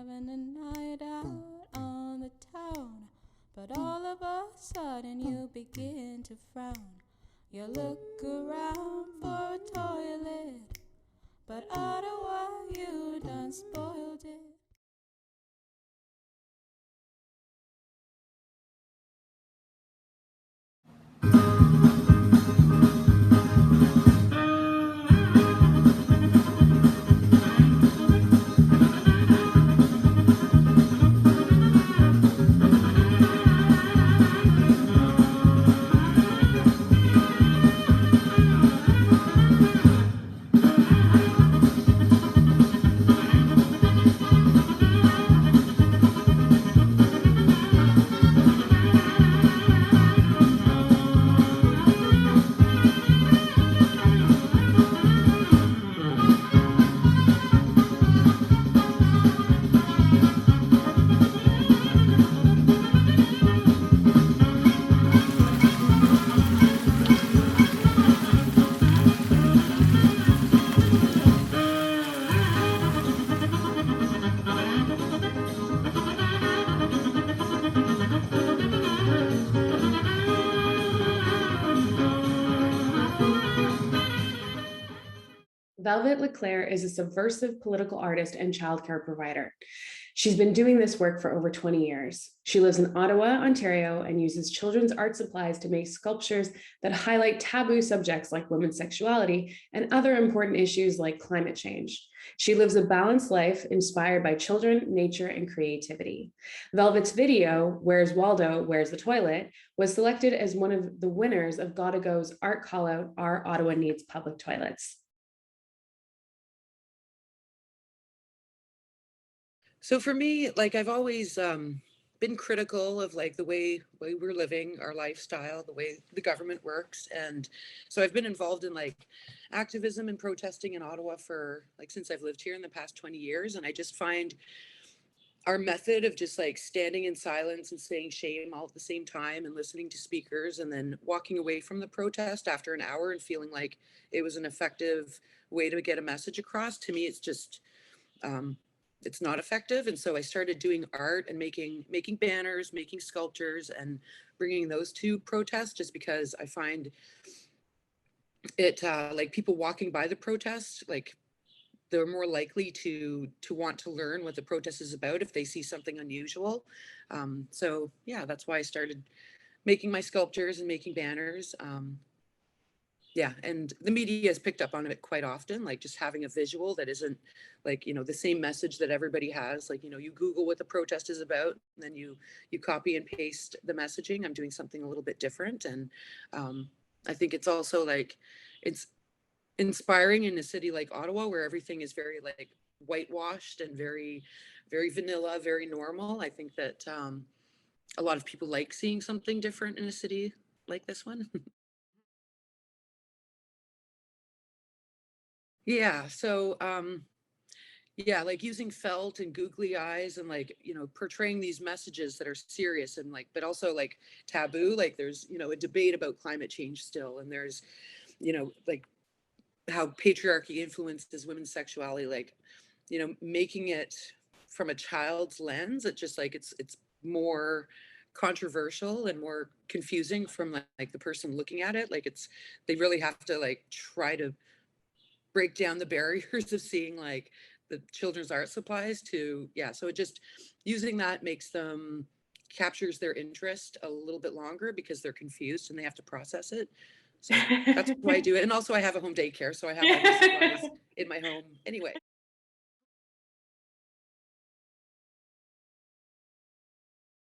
having a night out on the town, but all of a sudden you begin to frown. You look around for a toilet, but Ottawa, you done spoiled it. Velvet LeClair is a subversive political artist and childcare provider. She's been doing this work for over 20 years. She lives in Ottawa, Ontario, and uses children's art supplies to make sculptures that highlight taboo subjects like women's sexuality and other important issues like climate change. She lives a balanced life inspired by children, nature, and creativity. Velvet's video, Where's Waldo, Where's the Toilet, was selected as one of the winners of GottaGo's art callout, Our Ottawa Needs Public Toilets. So for me, like I've always been critical of like the way we're living our lifestyle, the way the government works. And so I've been involved in like activism and protesting in Ottawa for like since I've lived here in the past 20 years. And I just find our method of just like standing in silence and saying shame all at the same time and listening to speakers and then walking away from the protest after an hour and feeling like it was an effective way to get a message across, to me, it's just it's not effective. And so I started doing art and making banners, making sculptures, and bringing those to protests, just because I find it like people walking by the protest, like they're more likely to want to learn what the protest is about if they see something unusual. So yeah, that's why I started making my sculptures and making banners. Yeah, and the media has picked up on it quite often, like just having a visual that isn't like, the same message that everybody has. Like, you Google what the protest is about, and then you copy and paste the messaging. I'm doing something a little bit different. And I think it's also like, it's inspiring in a city like Ottawa, where everything is very like whitewashed and very, very vanilla, very normal. I think that a lot of people like seeing something different in a city like this one. Yeah. So, yeah, like using felt and googly eyes and like, portraying these messages that are serious and like, but also like taboo. Like there's, a debate about climate change still. And there's, like how patriarchy influences women's sexuality, like, making it from a child's lens. It just like, it's more controversial and more confusing from like the person looking at it. Like they really have to like try to break down the barriers of seeing like the children's art supplies to, yeah, so it just using that makes them captures their interest a little bit longer because they're confused and they have to process it. So that's why I do it. And also I have a home daycare, so I have all these supplies in my home anyway.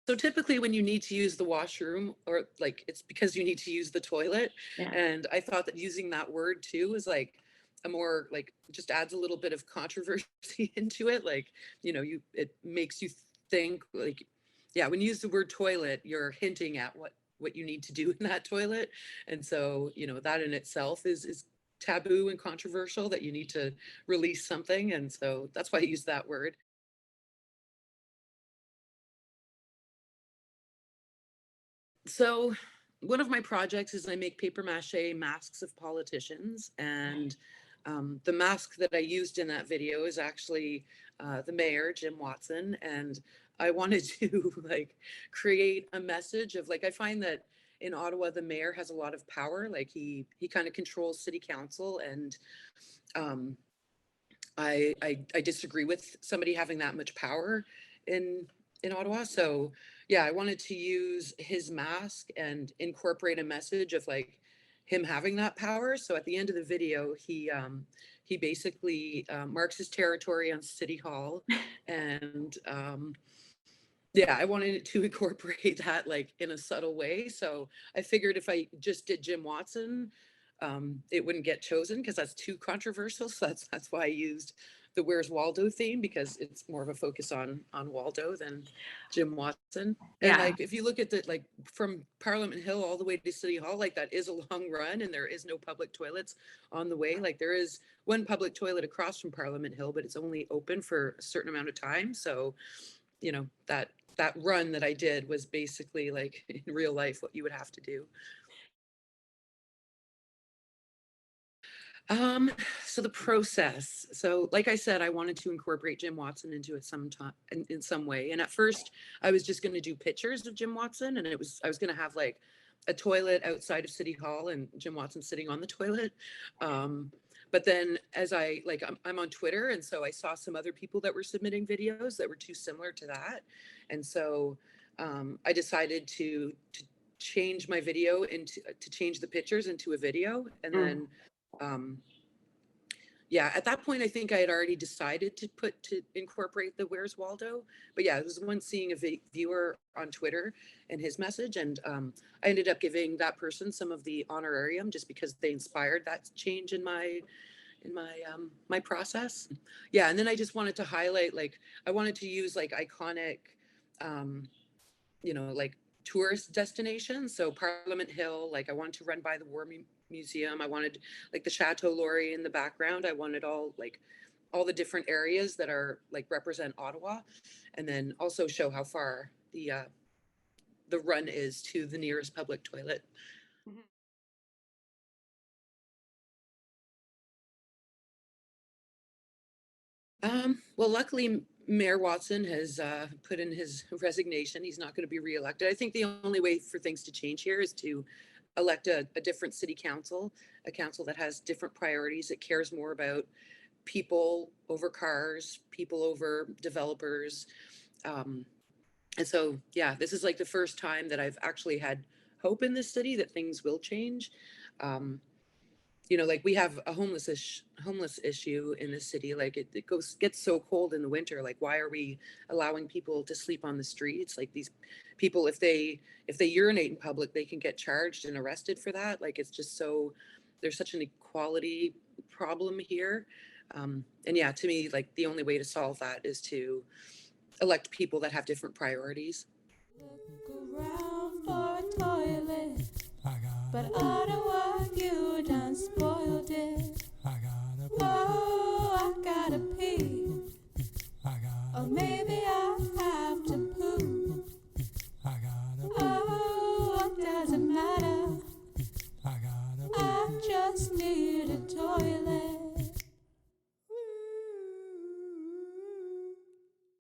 So typically when you need to use the washroom, or like it's because you need to use the toilet. Yeah. And I thought that using that word too is like a more like just adds a little bit of controversy into it. Like, it makes you think like, yeah, when you use the word toilet, you're hinting at what you need to do in that toilet. And so, that in itself is taboo and controversial, that you need to release something. And so that's why I use that word. So one of my projects is I make paper mache masks of politicians, and the mask that I used in that video is actually the mayor, Jim Watson, and I wanted to like create a message of like, I find that in Ottawa, the mayor has a lot of power. Like he kind of controls city council, and um, I disagree with somebody having that much power in Ottawa. So yeah, I wanted to use his mask and incorporate a message of like him having that power. So at the end of the video, he basically marks his territory on City Hall, and yeah, I wanted to incorporate that like in a subtle way. So I figured if I just did Jim Watson, it wouldn't get chosen because that's too controversial. So that's why I used the Where's Waldo theme, because it's more of a focus on Waldo than Jim Watson. And like if you look at the like from Parliament Hill all the way to City Hall, like that is a long run, and there is no public toilets on the way. Like there is one public toilet across from Parliament Hill, but it's only open for a certain amount of time. So, you know, that run that I did was basically like in real life what you would have to do. So the process. So like I said, I wanted to incorporate Jim Watson into it sometime in some way. And at first I was just going to do pictures of Jim Watson, and I was going to have like a toilet outside of City Hall and Jim Watson sitting on the toilet. But then as I'm on Twitter, and so I saw some other people that were submitting videos that were too similar to that. And so I decided to change my video to change the pictures into a video. And then yeah, at that point, I think I had already decided to incorporate the Where's Waldo. But yeah, it was one seeing a viewer on Twitter and his message. And I ended up giving that person some of the honorarium just because they inspired that change in my my process. Yeah, and then I just wanted to highlight, like, I wanted to use like iconic, you know, like tourist destinations. So Parliament Hill, like I wanted to run by the War Museum. I wanted like the Chateau Laurier in the background. I wanted all the different areas that are like represent Ottawa, and then also show how far the run is to the nearest public toilet. Well, luckily, Mayor Watson has put in his resignation. He's not going to be reelected. I think the only way for things to change here is to elect a different city council, a council that has different priorities, that cares more about people over cars, people over developers. And so, yeah, this is like the first time that I've actually had hope in this city that things will change. You know, like we have a homeless issue in the city. Like it gets so cold in the winter. Like, why are we allowing people to sleep on the streets? Like these people, if they urinate in public, they can get charged and arrested for that. Like it's just so, there's such an equality problem here. And yeah, to me, like the only way to solve that is to elect people that have different priorities. Look around for a toilet, but Ottawa, you done spoiled it. Oh, I gotta pee, or maybe I